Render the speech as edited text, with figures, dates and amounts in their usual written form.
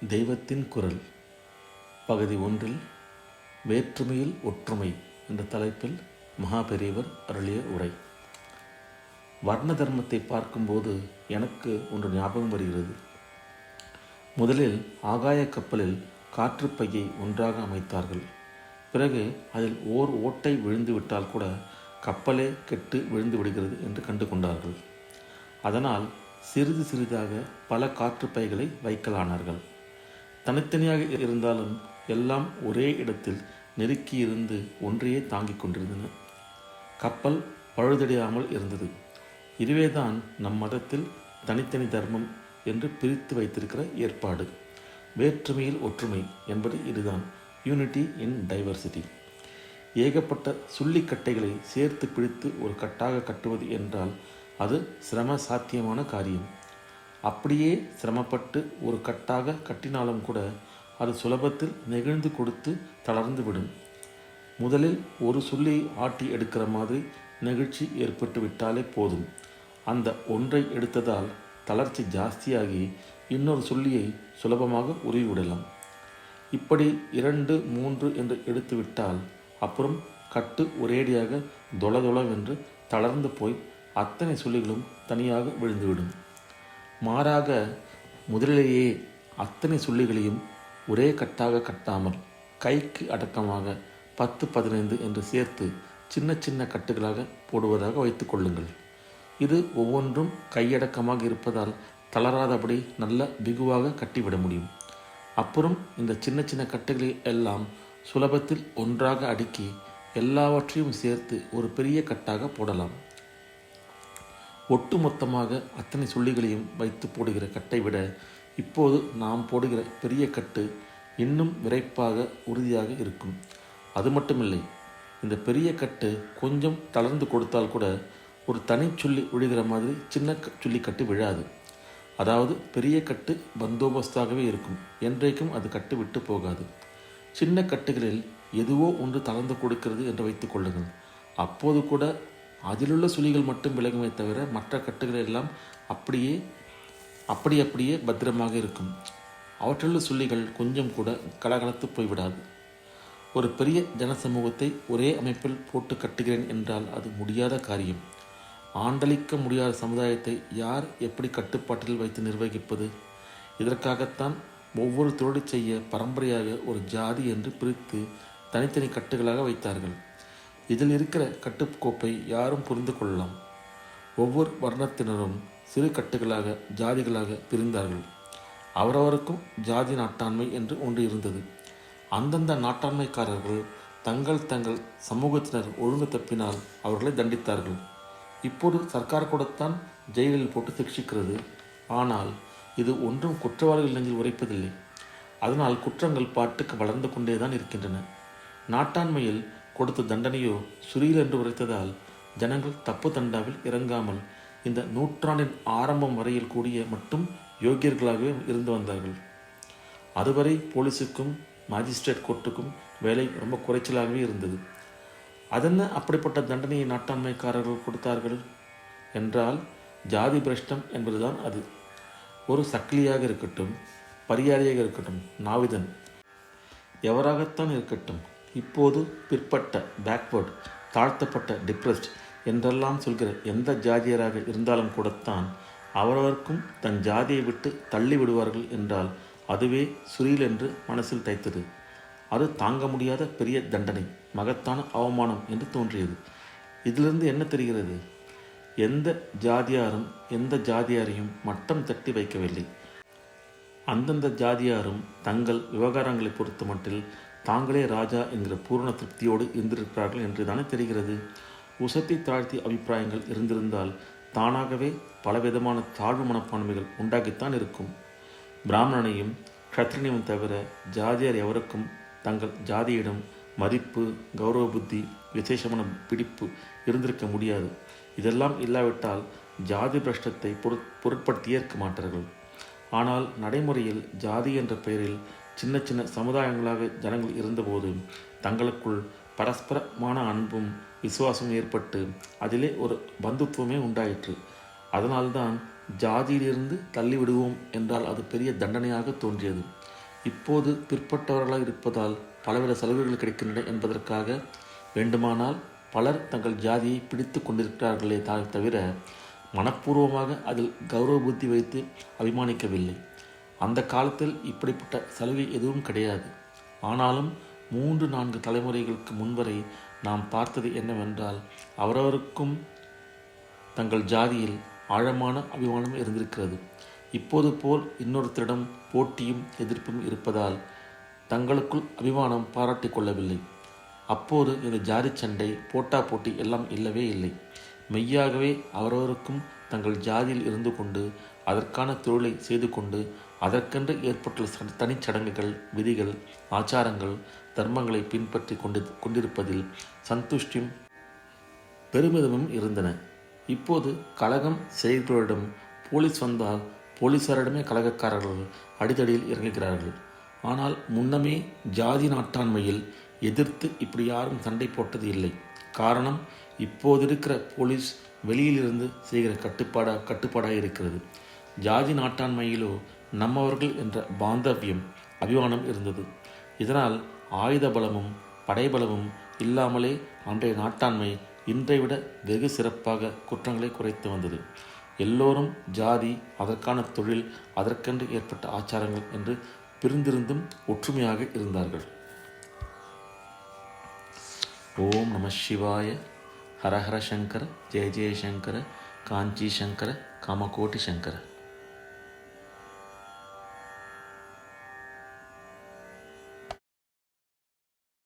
தெய்வத்தின் குரல் பகுதி 1 வேற்றுமையில் ஒற்றுமை என்ற தலைப்பில் மகாபெரியவர் அருளிய உரை. வர்ண தர்மத்தை பார்க்கும்போது எனக்கு ஒன்று ஞாபகம் வருகிறது. முதலில் ஆகாய கப்பலில் காற்றுப்பையை ஒன்றாக அமைத்தார்கள். பிறகு அதில் ஓர் ஓட்டை விழுந்து விட்டால் கூட கப்பலே கெட்டு விழுந்து விடுகிறது என்று கண்டு கொண்டார்கள். அதனால் சிறிது சிறிதாக பல காற்றுப்பைகளை வைக்கலானார்கள். தனித்தனியாக இருந்தாலும் எல்லாம் ஒரே இடத்தில் நெருக்கியிருந்து ஒன்றையே தாங்கிக் கொண்டிருந்தன. கப்பல் பழுதடையாமல் இருந்தது. இதுவேதான் நம் மதத்தில் தனித்தனி தர்மம் என்று பிரித்து வைத்திருக்கிற ஏற்பாடு. வேற்றுமையில் ஒற்றுமை என்பது இதுதான், யூனிட்டி இன் டைவர்சிட்டி. ஏகப்பட்ட சுள்ளிக்கட்டைகளை சேர்த்து பிடித்து ஒரு கட்டாக கட்டுவது என்றால் அது சிரம சாத்தியமான காரியம். அப்படியே சிரமப்பட்டு ஒரு கட்டாக கட்டினாலும் கூட அது சுலபத்தில் நெகிழ்ந்து கொடுத்து தளர்ந்து விடும். முதலில் ஒரு சொல்லியை ஆட்டி எடுக்கிற மாதிரி நெகிழ்ச்சி ஏற்பட்டு விட்டாலே போதும். அந்த ஒன்றை எடுத்ததால் தளர்ச்சி ஜாஸ்தியாகி இன்னொரு சொல்லியை சுலபமாக உருவிவிடலாம். இப்படி 2, 3 என்று எடுத்து விட்டால் அப்புறம் கட்டு ஒரேடியாக தொளதொளவென்று தளர்ந்து போய் அத்தனை சொல்லிகளும் தனியாக விழுந்துவிடும். மாறாக முதலிலேயே அத்தனை சொல்லிகளையும் ஒரே கட்டாக கட்டாமல் கைக்கு அடக்கமாக 10, 15 என்று சேர்த்து சின்ன சின்ன கட்டுகளாக போடுவதாக வைத்துக் கொள்ளுங்கள். இது ஒவ்வொன்றும் கையடக்கமாக இருப்பதால் தளராதபடி நல்ல பிகுவாக கட்டிவிட முடியும். அப்புறம் இந்த சின்ன சின்ன கட்டுகளை எல்லாம் சுலபத்தில் ஒன்றாக அடுக்கி எல்லாவற்றையும் சேர்த்து ஒரு பெரிய கட்டாக போடலாம். ஒட்டுமொத்தமாக அத்தனை சொல்லிகளையும் வைத்து போடுகிற கட்டை விட இப்போது நாம் போடுகிற பெரிய கட்டு இன்னும் விரைப்பாக உறுதியாக இருக்கும். அது மட்டுமில்லை, இந்த பெரிய கட்டு கொஞ்சம் தளர்ந்து கொடுத்தால் கூட ஒரு தனி சொல்லி விழுகிற மாதிரி சின்ன சொல்லி கட்டு விழாது. அதாவது பெரிய கட்டு பந்தோபஸ்தாகவே இருக்கும், என்றைக்கும் அது கட்டு விட்டு போகாது. சின்ன கட்டுகளில் எதுவோ ஒன்று தளர்ந்து கொடுக்கிறது என்று வைத்துக் கொள்ளுங்கள். அப்போது கூட அதிலுள்ள சுழிகள் மட்டும் விலகுமே தவிர மற்ற கட்டுகள் எல்லாம் அப்படியே பத்திரமாக இருக்கும். அவற்றுள்ள சுள்ளிகள் கொஞ்சம் கூட கலகலத்து போய்விடாது. ஒரு பெரிய ஜனசமூகத்தை ஒரே அமைப்பில் போட்டு கட்டுகிறேன் என்றால் அது முடியாத காரியம். ஆண்டளிக்க முடியாத சமுதாயத்தை யார் எப்படி கட்டுப்பாட்டில் வைத்து நிர்வகிப்பது? இதற்காகத்தான் ஒவ்வொரு தொழிலை செய்ய பரம்பரையாக ஒரு ஜாதி என்று பிரித்து தனித்தனி கட்டுகளாக வைத்தார்கள். இதில் இருக்கிற கட்டுக்கோப்பை யாரும் புரிந்து கொள்ளலாம். ஒவ்வொரு வர்ணத்தினரும் சிறு கட்டுகளாக ஜாதிகளாக பிரிந்தார்கள். அவரவருக்கும் ஜாதி நாட்டாண்மை என்று ஒன்று இருந்தது. அந்தந்த நாட்டாண்மைக்காரர்கள் தங்கள் சமூகத்தினர் ஒழுங்கு தப்பினால் அவர்களை தண்டித்தார்கள். இப்போது சர்க்கார் கூடத்தான் ஜெயிலில் போட்டு சிக்ஷிக்கிறது. ஆனால் இது ஒன்றும் குற்றவாளிகள் நெஞ்சில் உரைப்பதில்லை. அதனால் குற்றங்கள் பாட்டுக்கு வளர்ந்து கொண்டேதான் இருக்கின்றன. நாட்டாண்மையில் கொடுத்த தண்டனையோ சுரீல் என்று உரைத்ததால் ஜனங்கள் தப்பு தண்டாவில் இறங்காமல் இந்த நூற்றாண்டின் ஆரம்பம் வரையில் கூடிய மட்டும் யோக்கியர்களாகவே இருந்து வந்தார்கள். அதுவரை போலீஸுக்கும் மாஜிஸ்ட்ரேட் கோர்ட்டுக்கும் வேலை ரொம்ப குறைச்சலாகவே இருந்தது. அதென்ன அப்படிப்பட்ட தண்டனையை நாட்டாண்மைக்காரர்கள் கொடுத்தார்கள் என்றால் ஜாதி பிரஷ்டம் என்பதுதான் அது. ஒரு சக்கிலியாக இருக்கட்டும், பரியாரியாக இருக்கட்டும், நாவிதன் எவராகத்தான் இருக்கட்டும், இப்போது பிற்பட்ட, பேக்வர்ட், தாழ்த்தப்பட்ட, டிப்ரெஸ்ட் என்றெல்லாம் சொல்கிற எந்த ஜாதியராக இருந்தாலும் கூடத்தான் அவரவருக்கும் தன் ஜாதியை விட்டு தள்ளி விடுவார்கள் என்றால் அதுவே சுரீல் என்று மனசில் தைத்தது. அது தாங்க முடியாத பெரிய தண்டனை, மகத்தான அவமானம் என்று தோன்றியது. இதிலிருந்து என்ன தெரிகிறது? எந்த ஜாதியாரும் எந்த ஜாதியாரையும் மட்டம் தட்டி வைக்கவில்லை. அந்தந்த ஜாதியாரும் தங்கள் விவகாரங்களை பொறுத்த மட்டில் தாங்களே ராஜா என்கிற பூர்ண திருப்தியோடு இருந்திருக்கிறார்கள் என்று தானே தெரிகிறது. உசத்தி தாழ்த்தி அபிப்பிராயங்கள் இருந்திருந்தால் தானாகவே பலவிதமான தாழ்வு மனப்பான்மைகள் உண்டாகித்தான் இருக்கும். பிராமணனையும் க்ஷத்ரியனையும் தவிர ஜாதியார் எவருக்கும் தங்கள் ஜாதியிடம் மதிப்பு, கௌரவ புத்தி, விசேஷமான பிடிப்பு இருந்திருக்க முடியாது. இதெல்லாம் இல்லாவிட்டால் ஜாதி பிரஷ்டத்தை பொருட்படுத்தி ஏற்க மாட்டார்கள். ஆனால் நடைமுறையில் ஜாதி என்ற பெயரில் சின்ன சின்ன சமுதாயங்களாக ஜனங்கள் இருந்தபோது தங்களுக்குள் பரஸ்பரமான அன்பும் விசுவாசமும் ஏற்பட்டு அதிலே ஒரு பந்துத்துவமே உண்டாயிற்று. அதனால்தான் ஜாதியிலிருந்து தள்ளிவிடுவோம் என்றால் அது பெரிய தண்டனையாக தோன்றியது. இப்போது பிற்பட்டவர்களாக இருப்பதால் பலவித சலுகைகள் கிடைக்கின்றன என்பதற்காக வேண்டுமானால் பலர் தங்கள் ஜாதியை பிடித்து கொண்டிருக்கிறார்களே தவிர மனப்பூர்வமாக அதில் கௌரவ புத்தி வைத்து அபிமானிக்கவில்லை. அந்த காலத்தில் இப்படிப்பட்ட சலுகை எதுவும் கிடையாது. ஆனாலும் 3-4 தலைமுறைகளுக்கு முன்வரை நாம் பார்த்தது என்னவென்றால், அவரவருக்கும் தங்கள் ஜாதியில் ஆழமான அபிமானம் இருந்திருக்கிறது. இப்போது போல் இன்னொருத்தரிடம் போட்டியும் எதிர்ப்பும் இருப்பதால் தங்களுக்குள் அபிமானம் பாராட்டி கொள்ளவில்லை. அப்போது இந்த ஜாதி சண்டை, போட்டா போட்டி எல்லாம் இல்லவே இல்லை. மெய்யாகவே அவரவருக்கும் தங்கள் ஜாதியில் இருந்து கொண்டு அதற்கான தொழிலை செய்து கொண்டு அதற்கென்று ஏற்பட்டுள்ள தனிச்சடங்குகள், விதிகள், ஆச்சாரங்கள், தர்மங்களை பின்பற்றி கொண்டிருப்பதில் சந்துஷ்டியும் பெருமிதமும் இருந்தன. இப்போது கலகம் செய்கிறவரிடம் போலீஸ் வந்தால் போலீசாரிடமே கலகக்காரர்கள் அடிதடியில் இறங்குகிறார்கள். ஆனால் முன்னமே ஜாதி நாட்டாண்மையில் எதிர்த்து இப்படி யாரும் சண்டை போட்டது இல்லை. காரணம், இப்போது இருக்கிற போலீஸ் வெளியிலிருந்து செய்கிற கட்டுப்பாடாக இருக்கிறது. ஜாதி நாட்டாண்மையிலோ நம்மவர்கள் என்ற பாந்தவியம், அபிமானம் இருந்தது. இதனால் ஆயுத பலமும் படைபலமும் இல்லாமலே அன்றைய நாட்டாண்மை இன்றை விட வெகு சிறப்பாக குற்றங்களை குறைத்து வந்தது. எல்லோரும் ஜாதி, அதற்கான தொழில், அதற்கென்று ஏற்பட்ட ஆச்சாரங்கள் என்று பிரிந்திருந்தும் ஒற்றுமையாக இருந்தார்கள். ஓம் நம சிவாய. ஹரஹர சங்கர, ஜெய ஜெய சங்கர, காஞ்சி சங்கர, காமகோட்டி சங்கர.